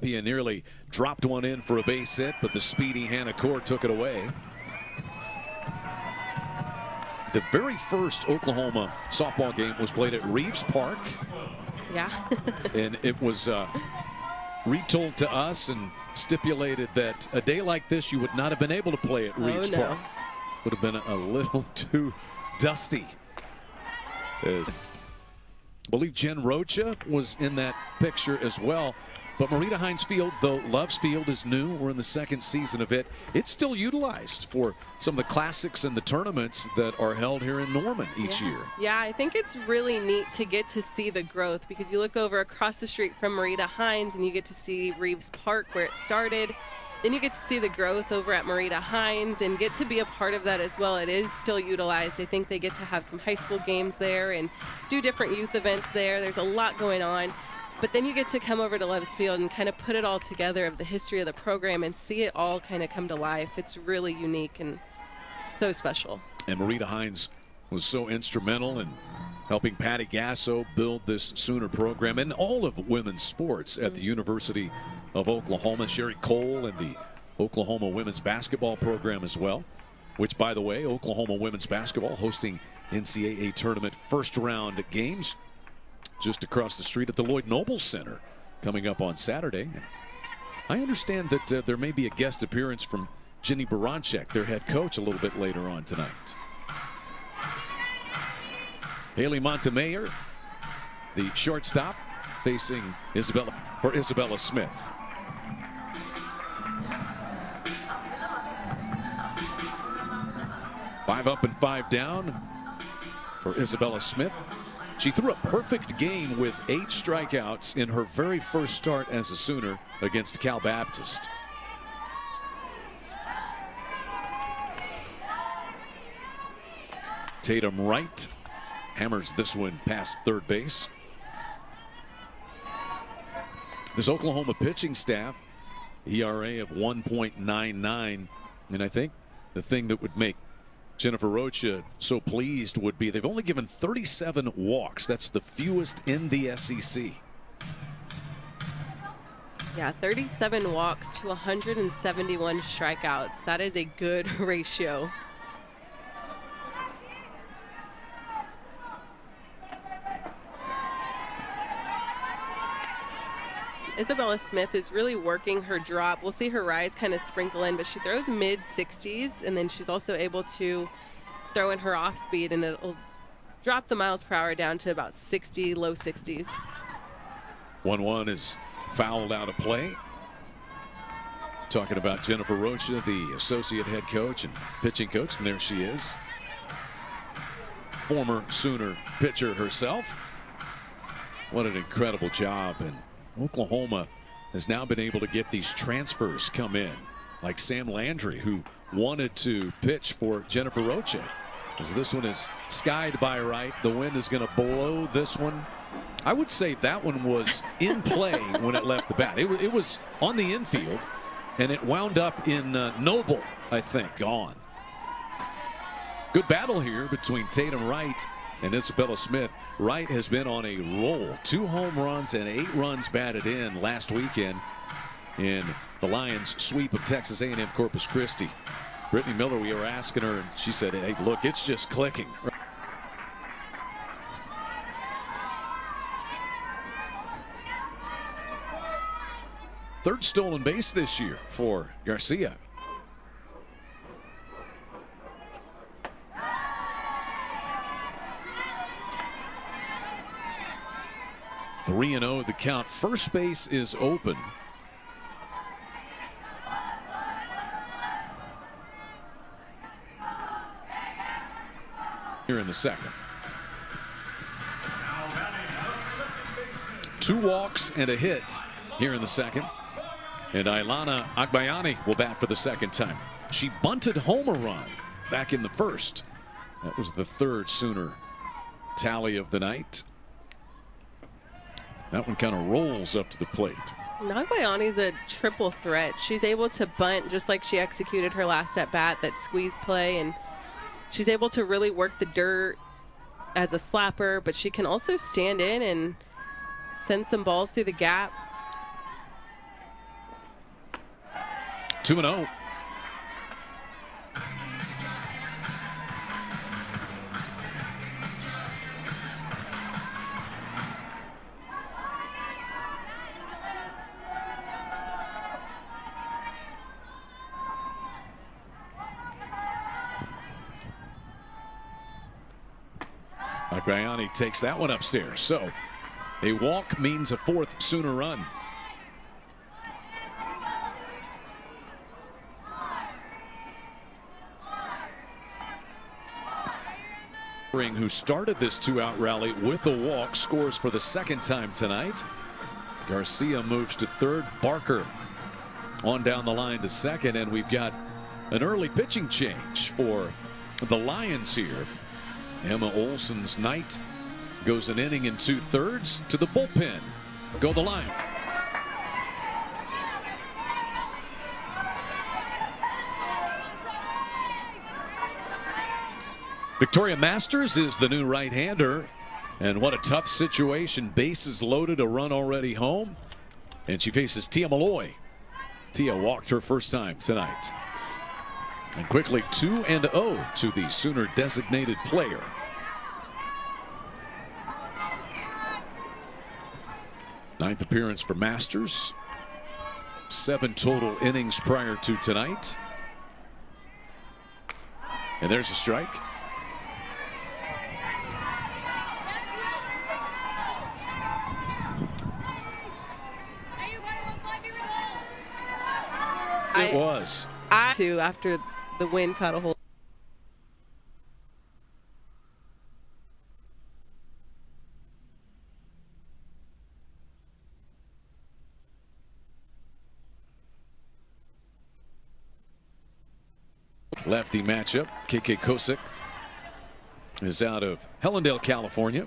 He nearly dropped one in for a base hit, but the speedy Hannah Core took it away. The very first Oklahoma softball game was played at Reeves Park. Yeah. And it was retold to us and stipulated that a day like this you would not have been able to play at Reeves Park. Would have been a little too dusty. I believe Jen Rocha was in that picture as well. But Marita Hines Field, though Loves Field is new, we're in the second season of it, it's still utilized for some of the classics and the tournaments that are held here in Norman each year. Yeah, I think it's really neat to get to see the growth, because you look over across the street from Marita Hines and you get to see Reeves Park where it started. Then you get to see the growth over at Marita Hines and get to be a part of that as well. It is still utilized. I think they get to have some high school games there and do different youth events there. There's a lot going on. But then you get to come over to Loves Field and kind of put it all together of the history of the program and see it all kind of come to life. It's really unique and so special. And Marita Hines was so instrumental in helping Patty Gasso build this Sooner program and all of women's sports at the University of Oklahoma. Sherry Cole and the Oklahoma women's basketball program as well, which, by the way, Oklahoma women's basketball hosting NCAA tournament first round games just across the street at the Lloyd Noble Center coming up on Saturday. I understand that there may be a guest appearance from Jenny Baranczyk, their head coach, a little bit later on tonight. Haley Montemayor, the shortstop, facing Isabella Smith. Five up and five down for Isabella Smith. She threw a perfect game with 8 strikeouts in her very first start as a Sooner against Cal Baptist. Tatum Wright hammers this one past third base. This Oklahoma pitching staff, ERA of 1.99, and I think the thing that would make Jennifer Rocha so pleased would be they've only given 37 walks. That's the fewest in the SEC. Yeah, 37 walks to 171 strikeouts. That is a good ratio. Isabella Smith is really working her drop. We'll see her rise kind of sprinkle in, but she throws mid-60s, and then she's also able to throw in her off speed, and it'll drop the miles per hour down to about 60, low 60s. 1-1 is fouled out of play. Talking about Jennifer Rocha, the associate head coach and pitching coach, and there she is. Former Sooner pitcher herself. What an incredible job. And Oklahoma has now been able to get these transfers come in, like Sam Landry, who wanted to pitch for Jennifer Rocha. As this one is skied by right, the wind is going to blow this one. I would say that one was in play when it left the bat. It was on the infield, and it wound up in Noble, I think, gone. Good battle here between Tatum Wright and Isabella Smith. Wright has been on a roll. 2 home runs and 8 runs batted in last weekend in the Lions' sweep of Texas A&M Corpus Christi. Brittany Miller, we were asking her, and she said, hey, look, it's just clicking. Third stolen base this year for Garcia. 3-0 the count. First base is open. Here in the second. 2 walks and a hit here in the second. And Ailana Agbayani will bat for the second time. She bunted home a run back in the first. That was the 3rd Sooner tally of the night. That one kind of rolls up to the plate. Agbayani's a triple threat. She's able to bunt just like she executed her last at bat, that squeeze play, and she's able to really work the dirt as a slapper, but she can also stand in and send some balls through the gap. 2-0. Agbayani takes that one upstairs. So a walk means a fourth Sooner run. Who started this two-out rally with a walk scores for the second time tonight. Garcia moves to third. Barker on down the line to second, and we've got an early pitching change for the Lions here. Emma Olson's night goes an inning and 2/3 to the bullpen. Go the Lions. Victoria Masters is the new right-hander, and what a tough situation. Bases loaded, a run already home, and she faces Tia Malloy. Tia walked her first time tonight. And quickly 2-0 to the Sooner designated player. Ninth appearance for Masters. 7 total innings prior to tonight. And there's a strike. It was. After the wind caught a hold. Lefty matchup. KK Kosick is out of Hellendale, California.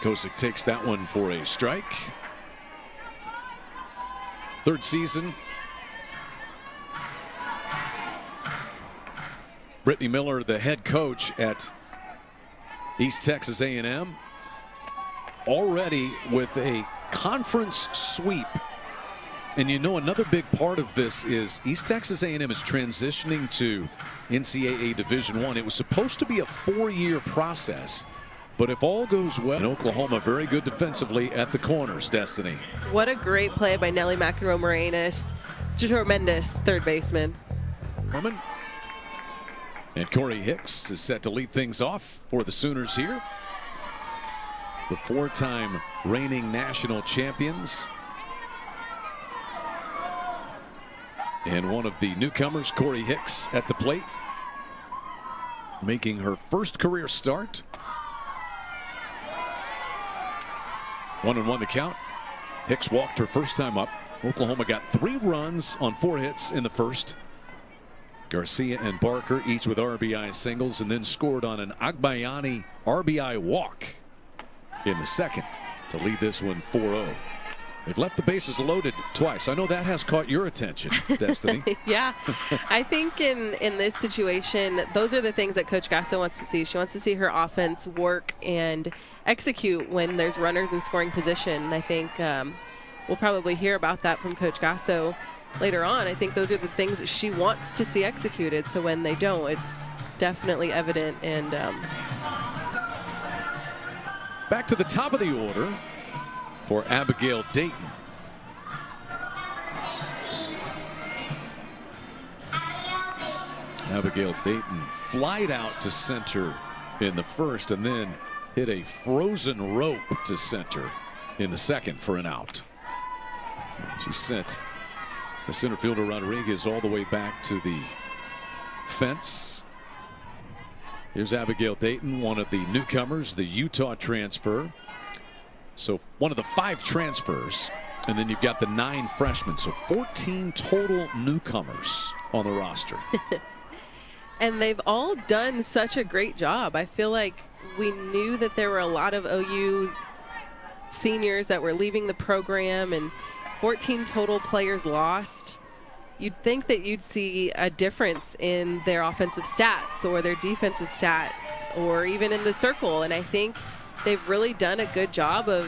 Kosick takes that one for a strike. Third season. Brittany Miller, the head coach at East Texas A&M, already with a conference sweep. And you know, another big part of this is East Texas A&M is transitioning to NCAA Division I. It was supposed to be a 4-year process. But if all goes well, in Oklahoma, very good defensively at the corners, Destiny. What a great play by Nelly McEnroe-Moranis. Tremendous third baseman. And Corey Hicks is set to lead things off for the Sooners here. The 4-time reigning national champions. And one of the newcomers, Corey Hicks, at the plate, making her first career start. 1-1 the count. Hicks walked her first time up. Oklahoma got 3 runs on 4 hits in the first. Garcia and Barker each with RBI singles, and then scored on an Agbayani RBI walk in the second to lead this one 4-0. They've left the bases loaded twice. I know that has caught your attention, Destiny. Yeah, I think in this situation, those are the things that Coach Gasso wants to see. She wants to see her offense work and execute when there's runners in scoring position. And I think we'll probably hear about that from Coach Gasso later on. I think those are the things that she wants to see executed. So when they don't, it's definitely evident. And back to the top of the order for Abigail Dayton. Abigail Dayton flied out to center in the first, and then hit a frozen rope to center in the second for an out. She sent the center fielder Rodriguez all the way back to the fence. Here's Abigail Dayton, one of the newcomers, the Utah transfer. So one of the 5 transfers, and then you've got the 9 freshmen. So 14 total newcomers on the roster. And they've all done such a great job. I feel like we knew that there were a lot of OU seniors that were leaving the program, and 14 total players lost. You'd think that you'd see a difference in their offensive stats or their defensive stats or even in the circle. And I think they've really done a good job of,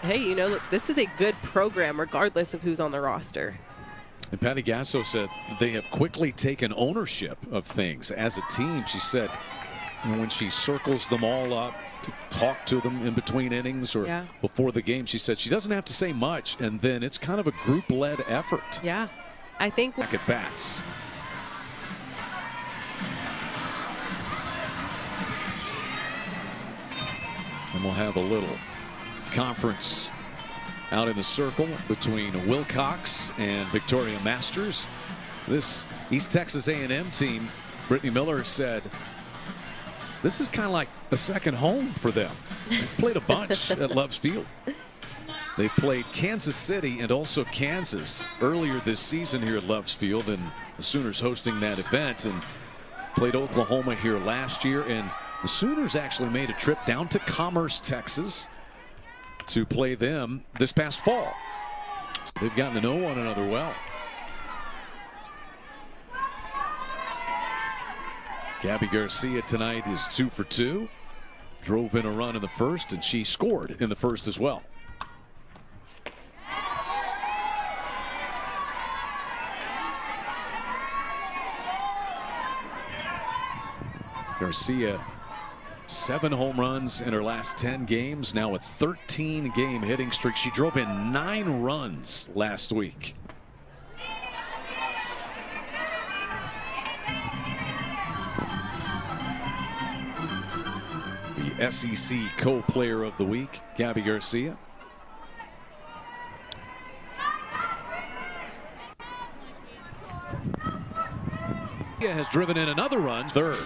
hey, you know, look, this is a good program regardless of who's on the roster. And Patty Gasso said they have quickly taken ownership of things as a team. She said, you know, when she circles them all up to talk to them in between innings or before the game, she said she doesn't have to say much, and then it's kind of a group-led effort. Yeah, I think back at bats. And we'll have a little conference out in the circle between Wilcox and Victoria Masters. This East Texas A&M team, Brittany Miller said, this is kind of like a second home for them. They've played a bunch at Loves Field. They played Kansas City and also Kansas earlier this season here at Loves Field, and the Sooners hosting that event, and played Oklahoma here last year. And the Sooners actually made a trip down to Commerce, Texas to play them this past fall. So they've gotten to know one another well. Gabby Garcia tonight is 2 for 2. Drove in a run in the first, and she scored in the first as well. Garcia, 7 home runs in her last 10 games, now a 13-game hitting streak. She drove in 9 runs last week. The SEC Co-Player of the Week, Gabby Garcia. Has driven in another run, third.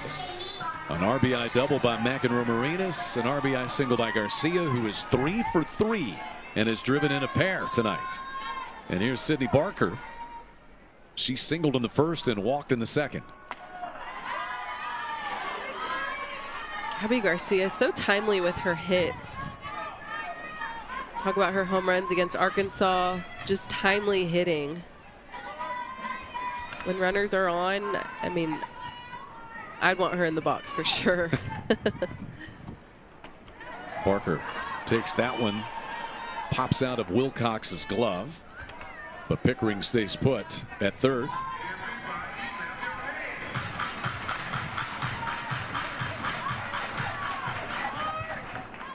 An RBI double by McEnroe Marinas, an RBI single by Garcia, who is 3 for 3 and has driven in a pair tonight. And here's Sydney Barker. She singled in the first and walked in the second. Gabby Garcia is so timely with her hits. Talk about her home runs against Arkansas, just timely hitting. When runners are on, I mean, I'd want her in the box for sure. Barker takes that one, pops out of Wilcox's glove, but Pickering stays put at third.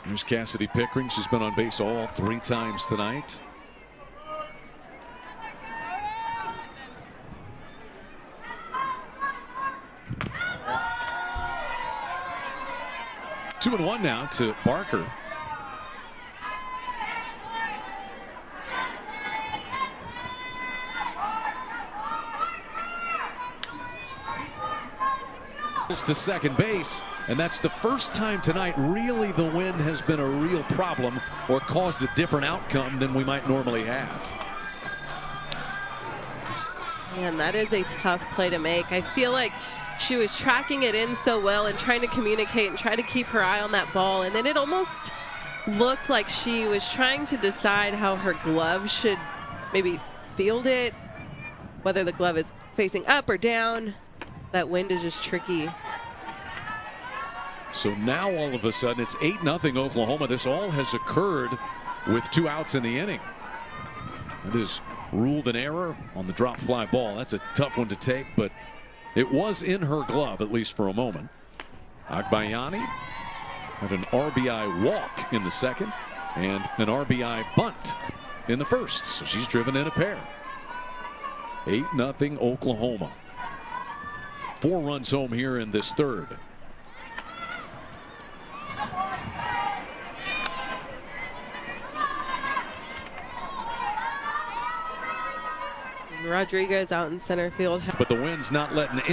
Here's Cassidy Pickering. She's been on base all 3 times tonight. Two and one now to Barker. To second base, and that's the first time tonight really the wind has been a real problem or caused a different outcome than we might normally have. Man, that is a tough play to make. I feel like she was tracking it in so well and trying to communicate and try to keep her eye on that ball, and then it almost looked like she was trying to decide how her glove should maybe field it, whether the glove is facing up or down. That wind is just tricky. So now all of a sudden it's 8-0 Oklahoma. This all has occurred with 2 outs in the inning. It is ruled an error on the drop fly ball. That's a tough one to take, but it was in her glove, at least for a moment. Agbayani had an RBI walk in the second and an RBI bunt in the first. So she's driven in a pair. 8-0 Oklahoma. 4 runs home here in this third. Rodriguez out in center field. But the wind's not letting any